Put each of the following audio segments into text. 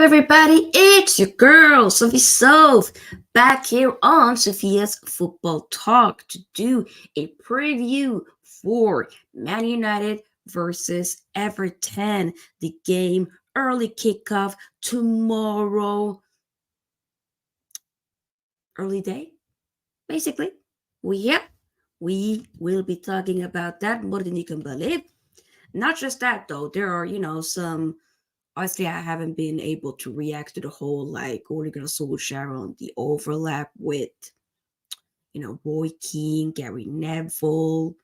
everybody? It's your girl, Sophie back here on Sophia's Football Talk to do a preview for Man United versus Everton. The game, early kickoff tomorrow. Early day, basically. Yep, we will be talking about that more than you can believe. Not just that, though. There are, some honestly, I haven't been able to react to the whole like Ole Gunnar Solskjaer on the overlap with Roy Keane, Gary Neville,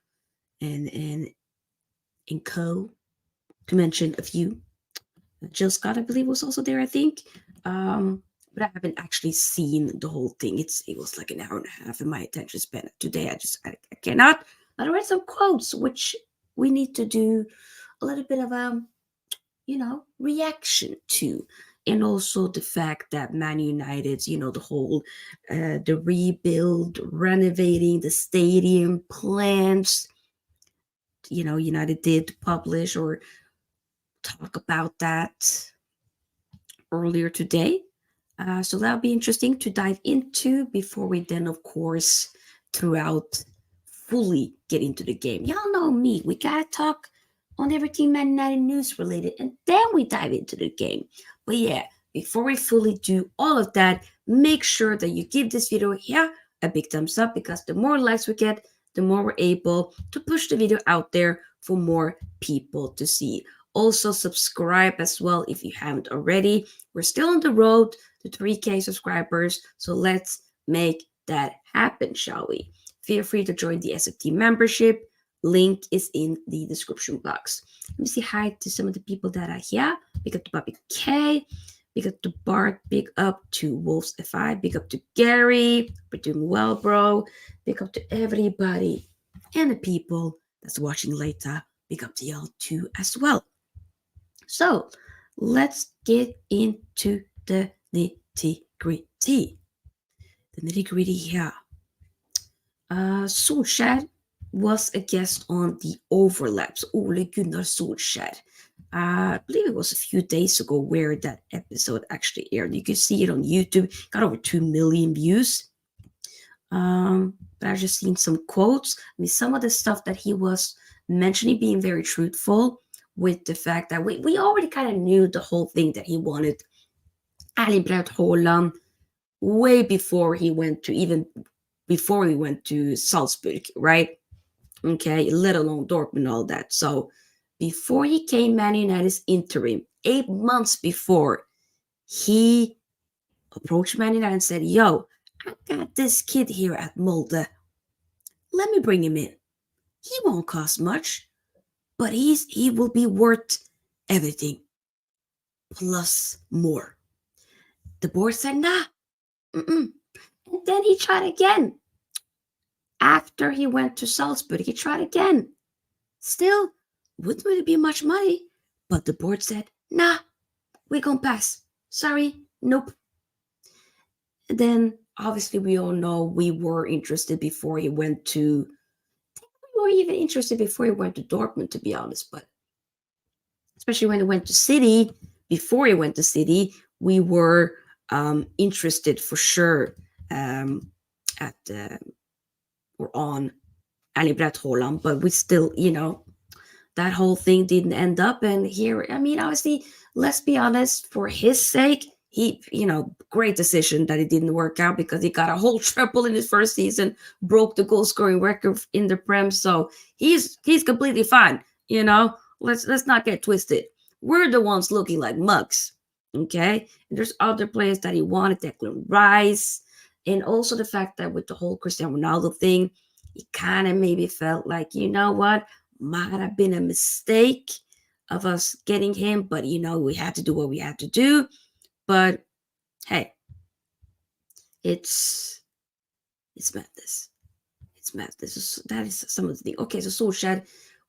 and co. To mention a few, Jill Scott, I believe, was also there. I think, but I haven't actually seen the whole thing. It was like an hour and a half, and my attention span today. I cannot. But I read some quotes, which we need to do a little bit of reaction to. And also the fact that Man United's, the whole, the rebuild, renovating the stadium plans, United did publish or talk about that earlier today. So that'll be interesting to dive into before we then, of course, throughout fully get into the game. Y'all know me. We gotta talk on everything Man United news related, and then we dive into the game. But yeah, before we fully do all of that, make sure that you give this video a big thumbs up, because the more likes we get, the more we're able to push the video out there for more people to see. Also, subscribe as well if you haven't already. We're still on the road to 3K subscribers, so let's make that happen, shall we? Feel free to join the SFT membership. Link is in the description box. Let me say hi to some of the people that are here. Big up to Bobby K. Big up to Bart. Big up to Wolves FI. Big up to Gary. We're doing well, bro. Big up to everybody and the people that's watching later. Big up to y'all too as well. So let's get into the nitty-gritty. The nitty-gritty here. Solskjaer was a guest on the overlaps. Ole Gunnar Solskjaer. I believe it was a few days ago where that episode actually aired. You can see it on YouTube. Got over 2 million views. But I've just seen some quotes. I mean, some of the stuff that he was mentioning being very truthful, with the fact that we already kind of knew the whole thing that he wanted Erling Braut Haaland way before he went to Salzburg, right? Okay, let alone Dortmund and all that. So before he came Man United's interim, 8 months before, he approached Man United and said, yo, I got this kid here at Molde. Let me bring him in. He won't cost much, but he will be worth everything plus more. The board said, nah. And then he tried again. After he went to Salzburg, he tried again. Still, wouldn't really be much money, but the board said, nah, we're gonna pass. Sorry, nope. And then, obviously, we all know we were interested before he went to, we were even interested before he went to Dortmund, to be honest, but especially when he went to City, before he went to City, we were interested for sure on Erling Braut Haaland, but we still, that whole thing didn't end up. And here, I mean, obviously, let's be honest, for his sake, he, great decision that it didn't work out, because he got a whole triple in his first season, broke the goal scoring record in the Prem. So he's completely fine. Let's not get twisted. We're the ones looking like mugs. Okay. And there's other players that he wanted, Declan Rice. And also the fact that with the whole Cristiano Ronaldo thing, he kind of maybe felt like, you know what, might have been a mistake of us getting him, but we had to do what we had to do. But hey, it's madness. It's madness. That is some of the things. Okay, so Solskjaer,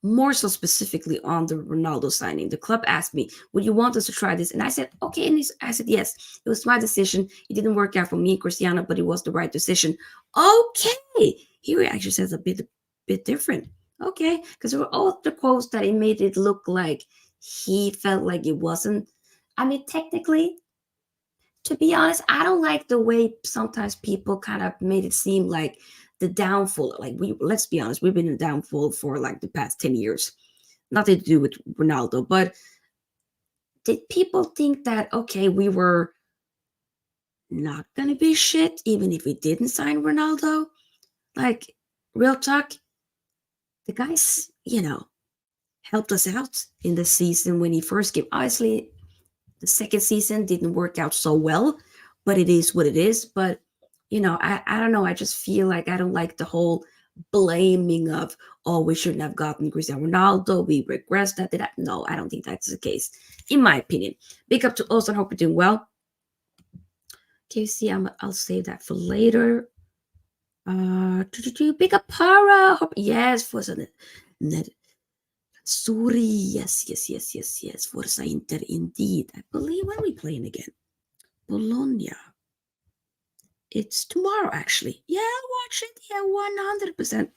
more so specifically on the Ronaldo signing. The club asked me, would you want us to try this? And I said, okay. And I said, yes. It was my decision. It didn't work out for me and Cristiano, but it was the right decision. Okay. Here he actually says a bit different. Okay. Because there were all the quotes that it made it look like he felt like it wasn't. I mean, technically, To be honest, I don't like the way sometimes people kind of made it seem like the downfall. Like let's be honest, we've been in downfall for like the past 10 years. Nothing to do with Ronaldo, but did people think that okay, we were not gonna be shit even if we didn't sign Ronaldo? Like, real talk, the guys, helped us out in the season when he first came. Obviously, the second season didn't work out so well, but it is what it is. But I don't know. I just feel like I don't like the whole blaming of, oh, we shouldn't have gotten Cristiano Ronaldo. We regressed that. Did I? No, I don't think that's the case, in my opinion. Big up to Olsen. Hope you're doing well. KC, I'll save that for later. Big up Para. Yes, Forza. Sorry. Yes. Forza Inter indeed. I believe when we playing again. Bologna. It's tomorrow, actually. Yeah, I'll watch it. Yeah, 100%.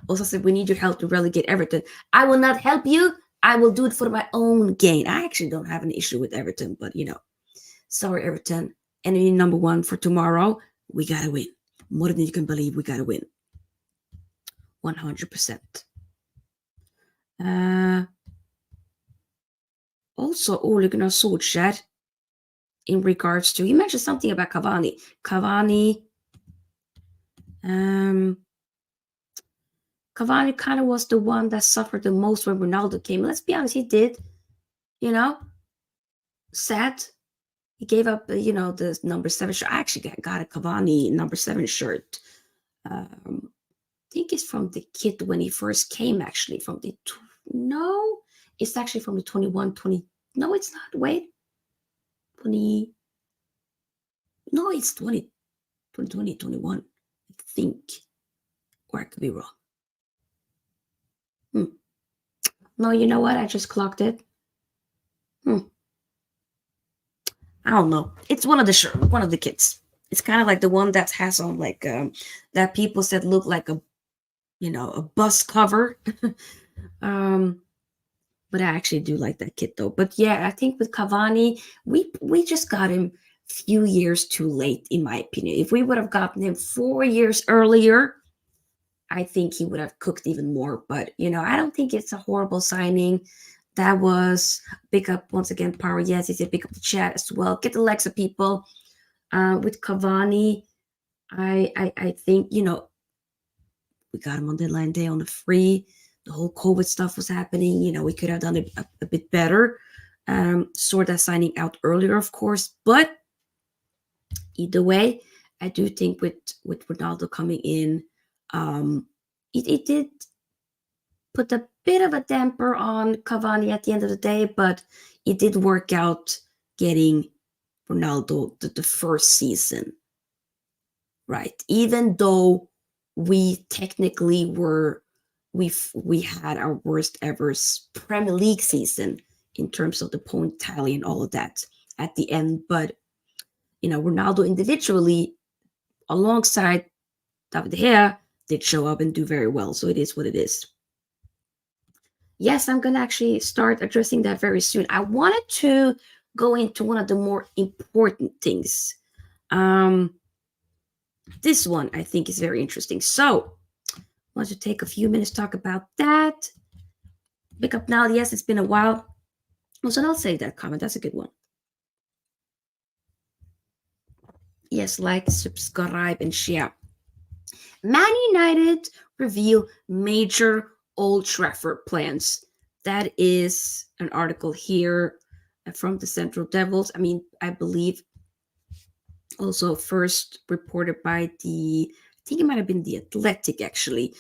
Also said, we need your help to relegate Everton. I will not help you. I will do it for my own gain. I actually don't have an issue with Everton, but sorry, Everton. Enemy number one for tomorrow. We gotta win. More than you can believe, we gotta win. 100%. Also, Ole Gunnar Solskjaer, in regards to, you mentioned something about Cavani. Cavani kind of was the one that suffered the most when Ronaldo came. Let's be honest, he did. Sad. He gave up, the number 7 shirt. I actually got a Cavani number 7 shirt. I think it's from the kid when he first came, actually. No, it's actually from the 21, 20. No, it's not. Wait. 20. No, it's 2020, 21. I think. Or I could be wrong. No, you know what? I just clocked it. I don't know. It's one of the kids. It's kind of like the one that has on like that people said look like a bus cover. But I actually do like that kid though. But yeah, I think with Cavani, we just got him few years too late, in my opinion. If we would have gotten him 4 years earlier, I think he would have cooked even more. But I don't think it's a horrible signing. That was big up once again, Power. Yes, he said pick up the chat as well. Get the likes of people. With Cavani, I think we got him on deadline day on the free. The whole COVID stuff was happening. We could have done it a bit better. Sort that signing out earlier, of course. But either way, I do think with Ronaldo coming in, it did put a bit of a damper on Cavani at the end of the day, but it did work out getting Ronaldo the first season, right? Even though we technically we had our worst ever Premier League season in terms of the point tally and all of that at the end, but Ronaldo individually alongside David De Gea did show up and do very well, so it is what it is. Yes, I'm going to actually start addressing that very soon. I wanted to go into one of the more important things. This one I think is very interesting. So I want to take a few minutes to talk about that. Pick up now. Yes, it's been a while. So I'll save that comment. That's a good one. Yes, like, subscribe, and share. Man United reveal major Old Trafford plans. That is an article here from the Central Devils. I believe also first reported by I think it might have been the Athletic, actually.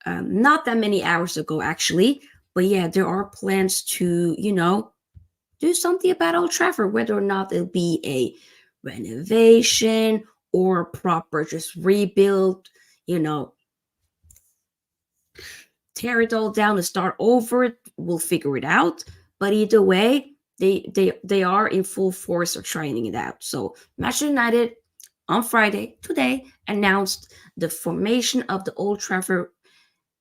Not that many hours ago, actually. But yeah, there are plans to, do something about Old Trafford, whether or not it'll be a renovation or proper just rebuild, tear it all down and start over. We'll figure it out. But either way, they are in full force of trying it out. So Manchester United on Friday, today, announced the formation of the Old Trafford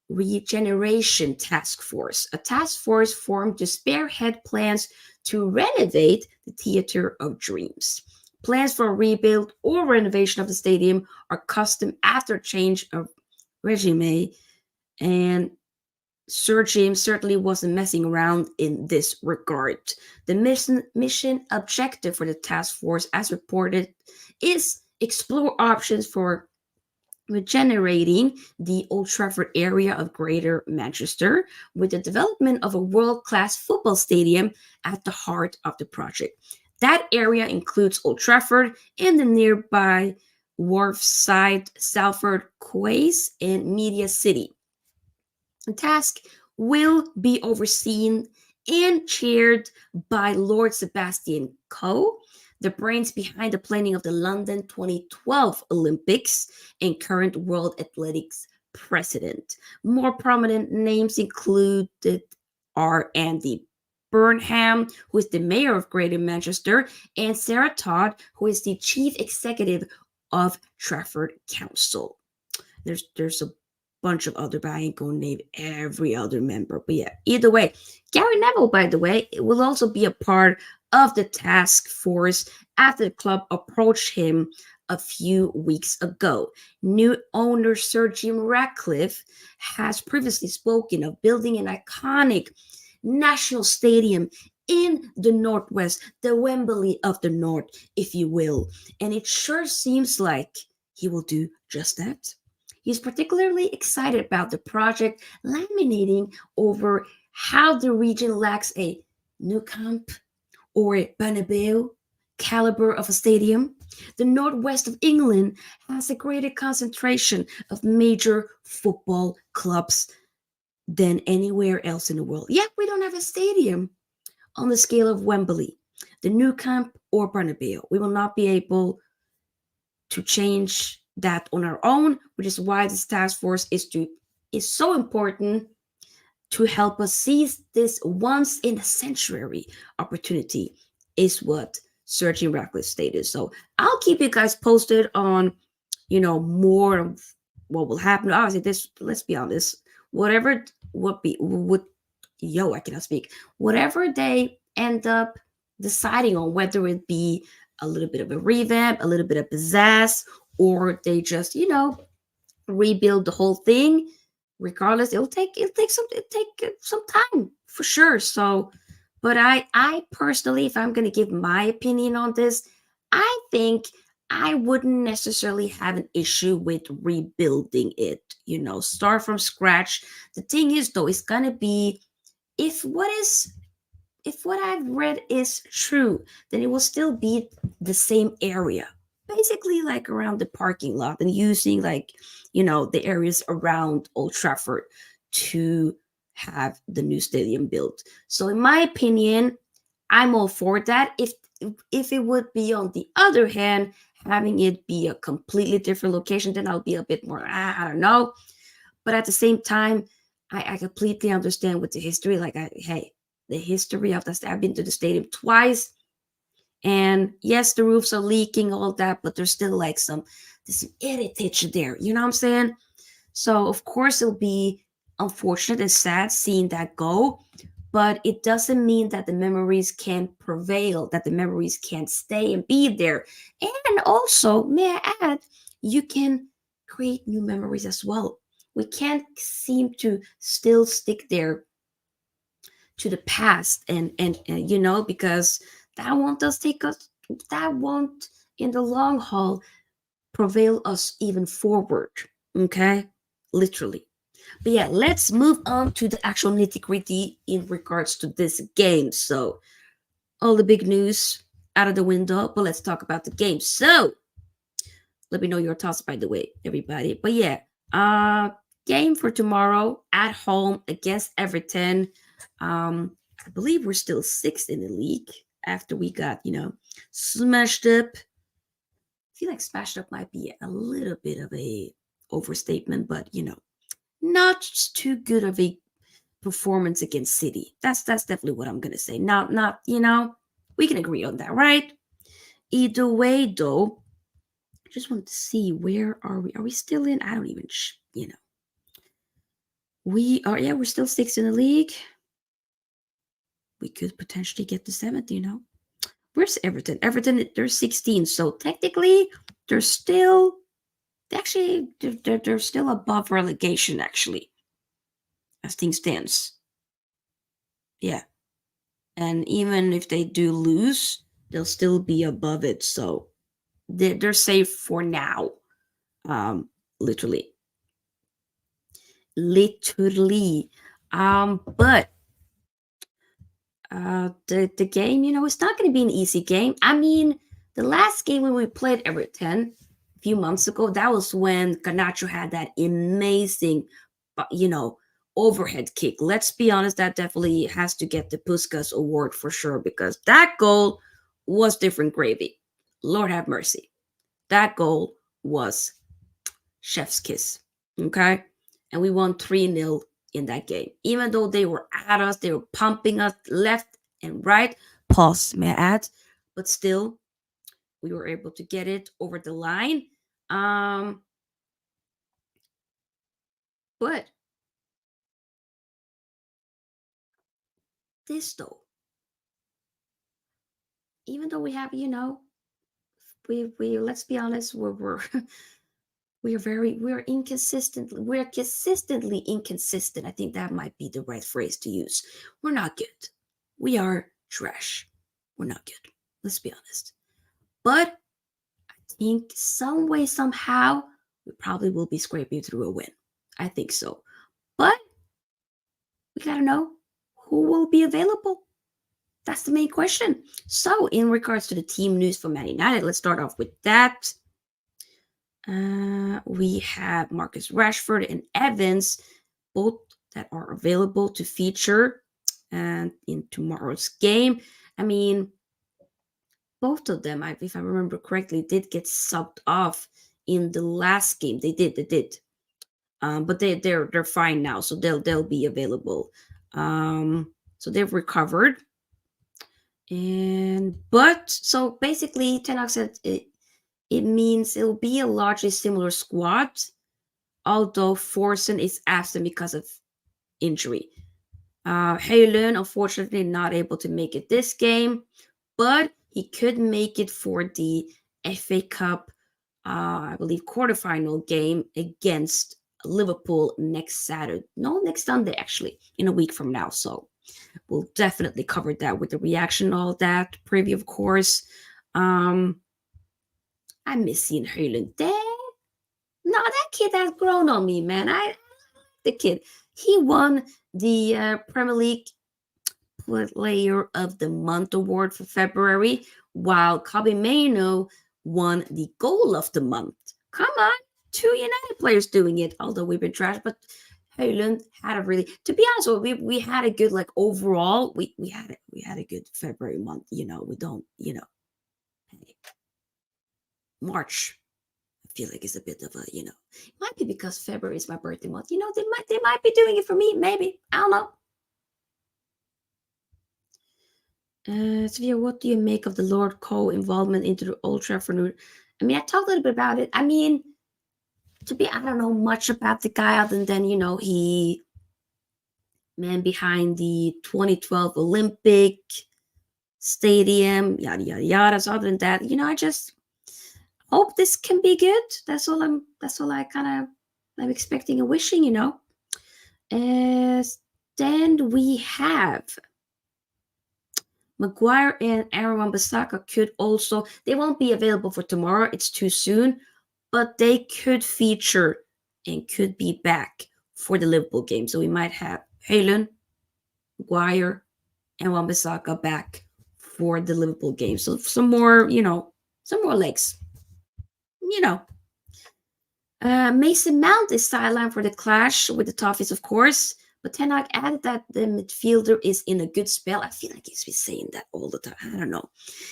Regeneration Task Force, a task force formed to spearhead plans to renovate the Theatre of Dreams. Plans for a rebuild or renovation of the stadium are custom after change of regime, and Sir James certainly wasn't messing around in this regard. The mission objective for the task force, as reported, is explore options for regenerating the Old Trafford area of Greater Manchester with the development of a world-class football stadium at the heart of the project. That area includes Old Trafford and the nearby Wharfside, Salford Quays, and Media City. The task will be overseen and chaired by Lord Sebastian Coe, the brains behind the planning of the London 2012 Olympics and current World Athletics president. More prominent names included are Andy Burnham, who is the mayor of Greater Manchester, and Sarah Todd, who is the chief executive of Trafford Council. There's a bunch of other, but I ain't gonna name every other member. But yeah, either way, Gary Neville, by the way, will also be a part of the task force after the club approached him a few weeks ago. New owner Sir Jim Ratcliffe has previously spoken of building an iconic national stadium in the Northwest, the Wembley of the North, if you will. And it sure seems like he will do just that. He's particularly excited about the project, laminating over how the region lacks a Nou Camp or a Bernabeu caliber of a stadium. The northwest of England has a greater concentration of major football clubs than anywhere else in the world. Yet we don't have a stadium on the scale of Wembley, the Nou Camp, or Bernabeu. We will not be able to change that on our own, which is why this task force is so important to help us seize this once in a century opportunity, is what Sir Jim Ratcliffe stated. So I'll keep you guys posted on, more of what will happen. Obviously, this, let's be honest, whatever I cannot speak. Whatever they end up deciding on, whether it be a little bit of a revamp, a little bit of pizzazz, or they just, rebuild the whole thing. Regardless, it'll take some time for sure. So, but I personally, if I'm gonna give my opinion on this, I think I wouldn't necessarily have an issue with rebuilding it. Start from scratch. The thing is, though, it's gonna be if what I've read is true, then it will still be the same area, basically like around the parking lot, and using the areas around Old Trafford to have the new stadium built. So in my opinion, I'm all for that. If it would be, on the other hand, having it be a completely different location, then I'll be a bit more, I don't know. But at the same time, I completely understand with the history. The history of this. I've been to the stadium twice, and yes, the roofs are leaking, all that, but there's still there's some heritage there. You know what I'm saying? So of course it'll be unfortunate and sad seeing that go, but it doesn't mean that the memories can't prevail, that the memories can't stay and be there. And also, may I add, you can create new memories as well. We can't seem to still stick there to the past, and because that won't in the long haul prevail us even forward. Okay, literally. But yeah, let's move on to the actual nitty-gritty in regards to this game. So all the big news out of the window, but let's talk about the game. So let me know your thoughts, by the way, everybody. But yeah, game for tomorrow at home against Everton. I believe we're still sixth in the league after we got, smashed up. I feel like smashed up might be a little bit of a overstatement, but not too good of a performance against City. That's definitely what I'm gonna say. Not we can agree on that, right? Either way, though, just wanted to see, where are we? Are we still in? I don't even, We are, yeah, we're still sixth in the league. We could potentially get to seventh, Where's Everton? Everton, they're 16. So technically, they're still actually they're still above relegation actually, as things stands. Yeah. And even if they do lose, they'll still be above it. So they're safe for now. Literally. Literally. But the game, it's not going to be an easy game. I mean, the last game when we played Everton a few months ago, that was when Garnacho had that amazing, you know, overhead kick. Let's be honest, that definitely has to get the Puskas award for sure because that goal was different gravy. Lord have mercy. That goal was chef's kiss. Okay. And we won 3-0 in that game. Even though they were at us, they were pumping us left and right. Pause, may I add? But still, we were able to get it over the line. But this though, even though we have, we let's be honest, we're we're inconsistent. We're consistently inconsistent. I think that might be the right phrase to use. We're not good. We are trash. We're not good. Let's be honest. But I think some way, somehow, we probably will be scraping through a win. I think so. But we gotta know who will be available. That's the main question. So, in regards to the team news for Man United, let's start off with that. We have Marcus Rashford and Evans, both that are available to feature and in tomorrow's game. I mean, both of them, if I remember correctly, did get subbed off in the last game. They did. But they're fine now, so they'll be available. So they've recovered. So basically, Ten Hag said it means it'll be a largely similar squad, although Forsen is absent because of injury. Hojlund, unfortunately, not able to make it this game, but he could make it for the FA Cup, I believe, quarterfinal game against Liverpool next Saturday. No, next Sunday, actually, in a week from now. So we'll definitely cover that with the reaction, all that preview, of course. I miss seeing Hojlund there. No, that kid has grown on me, man. The kid. He won the Premier League Player of the Month award for February, while Casemiro won the Goal of the Month. Come on, two United players doing it. Although we've been trash, but Hojlund had a really, to be honest, we had a good overall. We had a good February month. We don't March. I feel like it's a bit of a it might be because February is my birthday month. They might be doing it for me. Maybe I don't know. Sofia, what do you make of the Lord Cole involvement into the Old Trafford? I mean, I talked a little bit about it. I mean, I don't know much about the guy other than, he man behind the 2012 Olympic Stadium, yada, yada, yada. So other than that, I just hope this can be good. That's all I kind of I'm expecting and wishing, Then we have Maguire and Aaron Wan-Bissaka could also, they won't be available for tomorrow. It's too soon, but they could feature and could be back for the Liverpool game. So we might have Hojlund, Maguire, and Wan-Bissaka back for the Liverpool game. So some more legs. Mason Mount is sidelined for the clash with the Toffees, of course. But Ten Hag added that the midfielder is in a good spell. I feel like he's been saying that all the time. I don't know.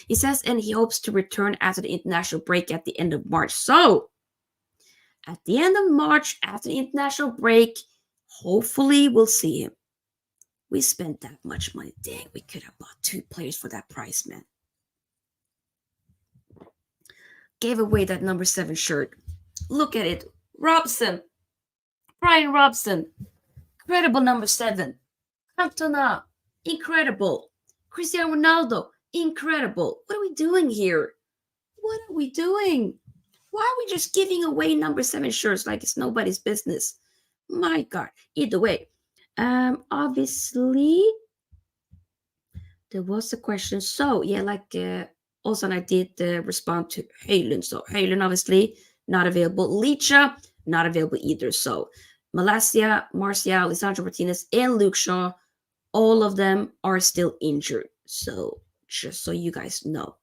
He says, and he hopes to return after the international break at the end of March. So, at the end of March, after the international break, hopefully we'll see him. We spent that much money. Dang, we could have bought 2 players for that price, man. Gave away that number 7 shirt. Look at it. Robson. Brian Robson. Incredible number 7. Cantona. Incredible. Cristiano Ronaldo. Incredible. What are we doing here? What are we doing? Why are we just giving away number 7 shirts like it's nobody's business? My God. Either way, obviously there was a question. So yeah, like also I did respond to Hojlund. So Hojlund obviously not available. Licha not available either. So Malasia, Martial, Lisandro Martinez, and Luke Shaw, all of them are still injured. So just so you guys know,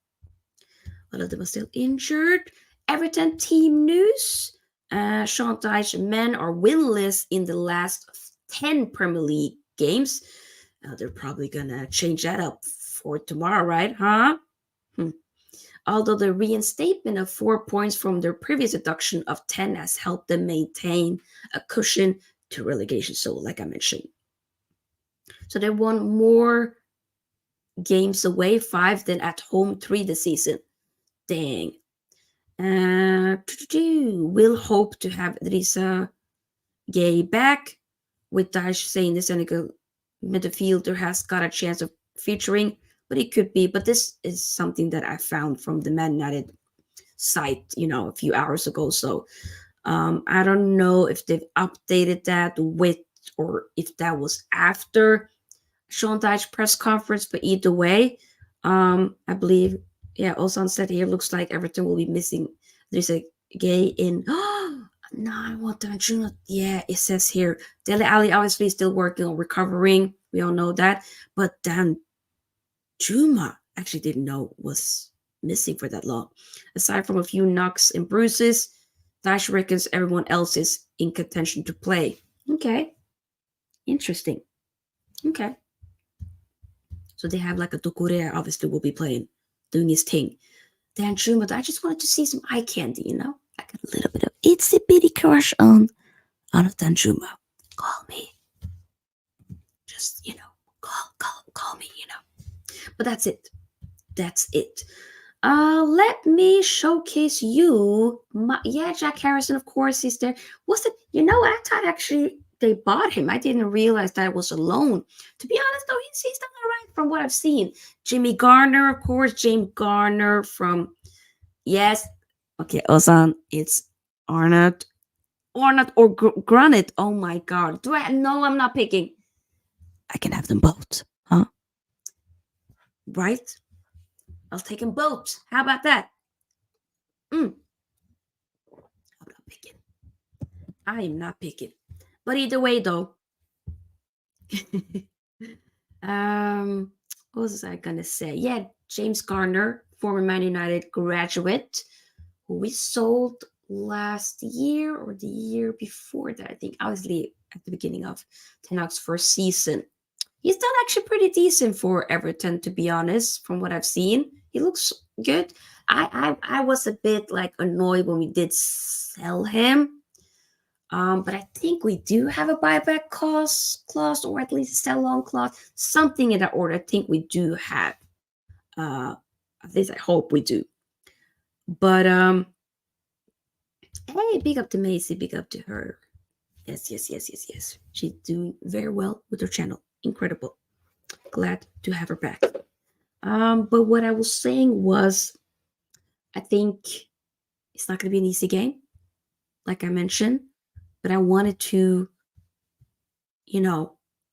all of them are still injured. Everton team news. Sean Dyche men are winless in the last 10 Premier League games. They're probably gonna change that up for tomorrow, right? Huh? Although the reinstatement of 4 points from their previous deduction of 10 has helped them maintain a cushion to relegation. So, like I mentioned, so they won more games away, 5 than at home, 3 this season. Dang. We'll hope to have Risa Gay back, with Dyche saying the Senegal midfielder has got a chance of featuring, but it could be. But this is something that I found from the Man United site, a few hours ago. So I don't know if they've updated that with, or if that was after Sean Dyche press conference. But either way, I believe, yeah, Ozan said here looks like Everton will be missing. There's a gay in. No, I want Danjuma. Yeah, it says here. Dele Ali obviously still working on recovering. We all know that. But Danjuma actually didn't know was missing for that long. Aside from a few knocks and bruises, Dash reckons everyone else is in contention to play. Okay. Interesting. Okay. So they have like a Dokure obviously will be playing, doing his thing. Danjuma, I just wanted to see some eye candy, I got a little bit of itsy bitty crush on Danjuma. Call me. Just, call me, But that's it. That's it. Let me showcase you. Jack Harrison, of course, he's there. What's it? I thought actually they bought him. I didn't realize that it was a loan. To be honest, though, he's done all right from what I've seen. Jimmy Garner, of course, James Garner from, yes. Okay, Ozan, it's Arnott or Granite. Oh my God. No, I'm not picking. I can have them both, huh? Right? I'll take them both. How about that? I'm not picking. I am not picking. But either way, though. What was I gonna say? Yeah, James Garner, former Man United graduate, who we sold last year or the year before that. I think obviously at the beginning of Ten Hag's first season. He's done actually pretty decent for Everton, to be honest, from what I've seen. He looks good. I was a bit like annoyed when we did sell him. But I think we do have a buyback clause, or at least a sell-on clause, something in that order. I think we do have. At least I hope we do. But hey, big up to Macy, big up to her. Yes. She's doing very well with her channel. Incredible. Glad to have her back. But what I was saying was, I think it's not going to be an easy game, like I mentioned. But I wanted to,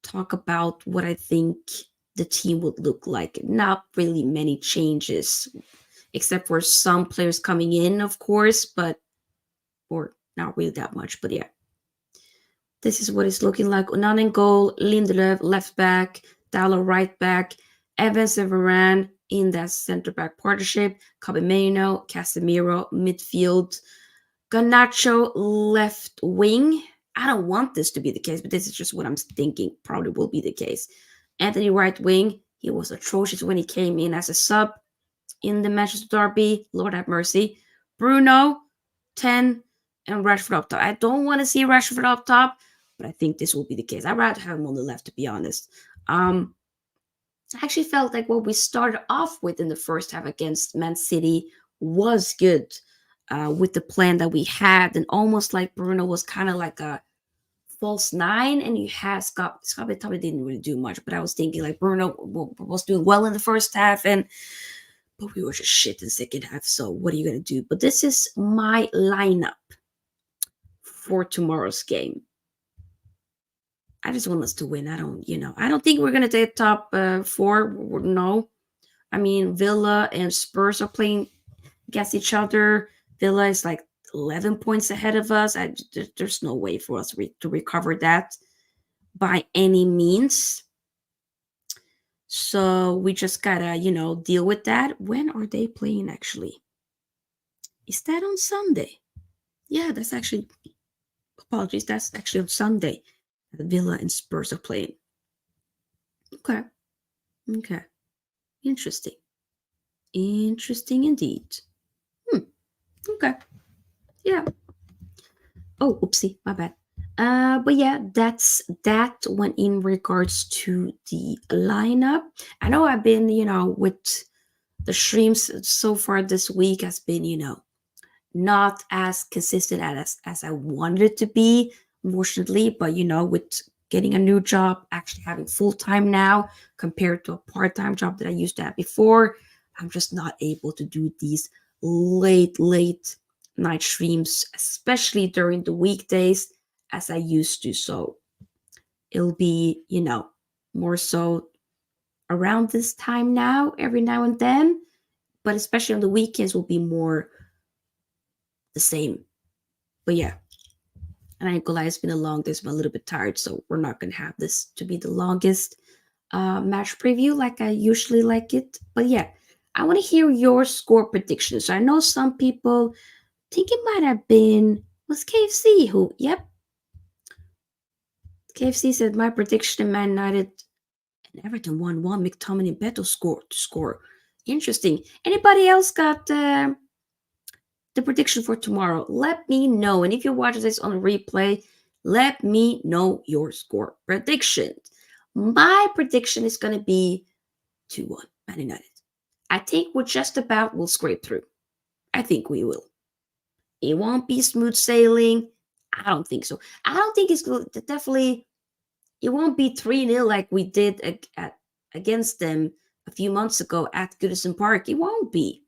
talk about what I think the team would look like. Not really many changes, except for some players coming in, of course, or not really that much. But yeah, this is what it's looking like. Onan in goal, Lindelöf left back, Dallo right back, Evans and Varane in that center back partnership, Casemiro midfield, Garnacho left wing. I don't want this to be the case, but this is just what I'm thinking probably will be the case. Anthony right wing. He was atrocious when he came in as a sub in the Manchester derby. Lord have mercy. Bruno, 10, and Rashford up top. I don't want to see Rashford up top, but I think this will be the case. I'd rather have him on the left, to be honest. I actually felt like what we started off with in the first half against Man City was good. With the plan that we had, and almost like Bruno was kind of like a false nine, and you had Scott McTominay didn't really do much, but I was thinking like Bruno was doing well in the first half, but we were just shit in the second half. So what are you gonna do? But this is my lineup for tomorrow's game. I just want us to win. I don't think we're gonna take top four. No, I mean Villa and Spurs are playing against each other. Villa is like 11 points ahead of us. There's no way for us to recover that by any means. So we just gotta, deal with that. When are they playing actually? Is that on Sunday? Yeah, that's actually, apologies, that's actually on Sunday. The Villa and Spurs are playing. Okay. Okay. Interesting. Interesting indeed. Okay. Yeah. Oh, oopsie, my bad. But yeah, that's that when in regards to the lineup. I know I've been, with the streams so far this week has been, not as consistent as I wanted it to be, unfortunately. But with getting a new job, actually having full time now compared to a part time job that I used to have before, I'm just not able to do these late night streams, especially during the weekdays as I used to. So it'll be, more so around this time now, every now and then. But especially on the weekends will be more the same. But yeah, and I ain't gonna lie, it's been a long day, so I'm a little bit tired, so we're not gonna have this to be the longest match preview like I usually like it. But yeah, I want to hear your score predictions. I know some people think it might have been was KFC who, yep, KFC said my prediction: Man United and Everton 1-1. McTominay Beto score. Interesting. Anybody else got the prediction for tomorrow? Let me know. And if you're watching this on replay, let me know your score prediction. My prediction is going to be 2-1 Man United. I think we're just about will scrape through. I think we will. It won't be smooth sailing. I don't think so. I don't think it's going to definitely, it won't be 3-0 like we did against them a few months ago at Goodison Park. It won't be.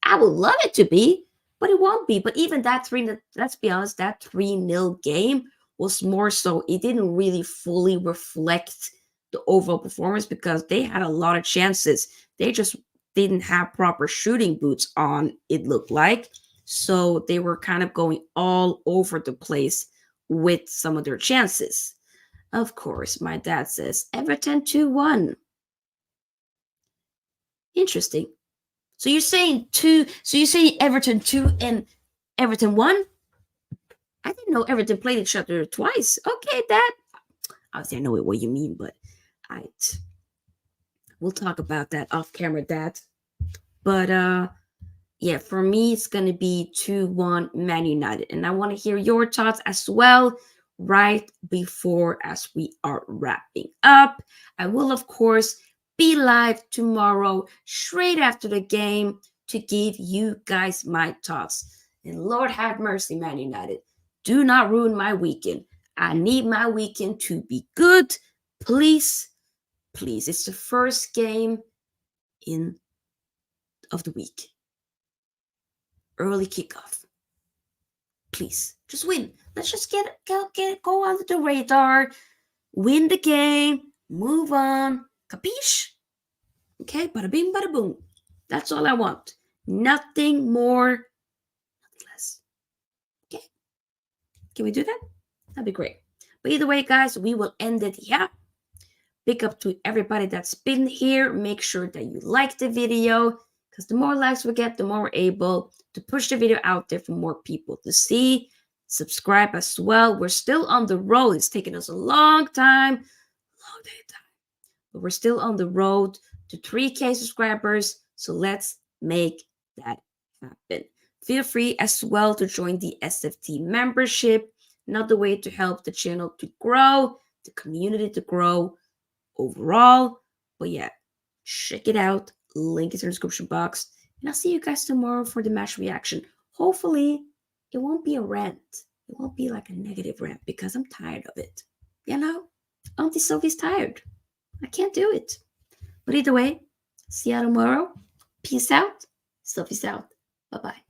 I would love it to be, but it won't be. But even that 3-0, let's be honest, that 3-0 game was more so, it didn't really fully reflect the overall performance because they had a lot of chances. They just didn't have proper shooting boots on, it looked like. So they were kind of going all over the place with some of their chances. Of course, my dad says Everton 2-1. Interesting. So you're saying Everton 2 and Everton 1? I didn't know Everton played each other twice. Okay, Dad. Obviously, I know what you mean, but we'll talk about that off camera, Dad. But yeah, for me, it's gonna be 2-1 Man United, and I want to hear your thoughts as well. Right before as we are wrapping up, I will of course be live tomorrow, straight after the game, to give you guys my thoughts. And Lord have mercy, Man United, do not ruin my weekend. I need my weekend to be good. Please, please. It's the first game of the week. Early kickoff. Please, just win. Let's just go under the radar, win the game, move on. Capiche? Okay, bada bing, bada boom. That's all I want. Nothing more, nothing less. Okay, can we do that? That'd be great. But either way, guys, we will end it here. Big up to everybody that's been here. Make sure that you like the video, because the more likes we get, the more we're able to push the video out there for more people to see. Subscribe as well. We're still on the road. It's taken us a long time, but we're still on the road to 3K subscribers. So let's make that happen. Feel free as well to join the SFT membership. Another way to help the channel to grow, the community to grow overall. But yeah, check it out. Link is in the description box. And I'll see you guys tomorrow for the match reaction. Hopefully, it won't be a rant. It won't be like a negative rant because I'm tired of it. You know, Auntie Sophie's tired. I can't do it. But either way, see you tomorrow. Peace out. Sophie's out. Bye bye.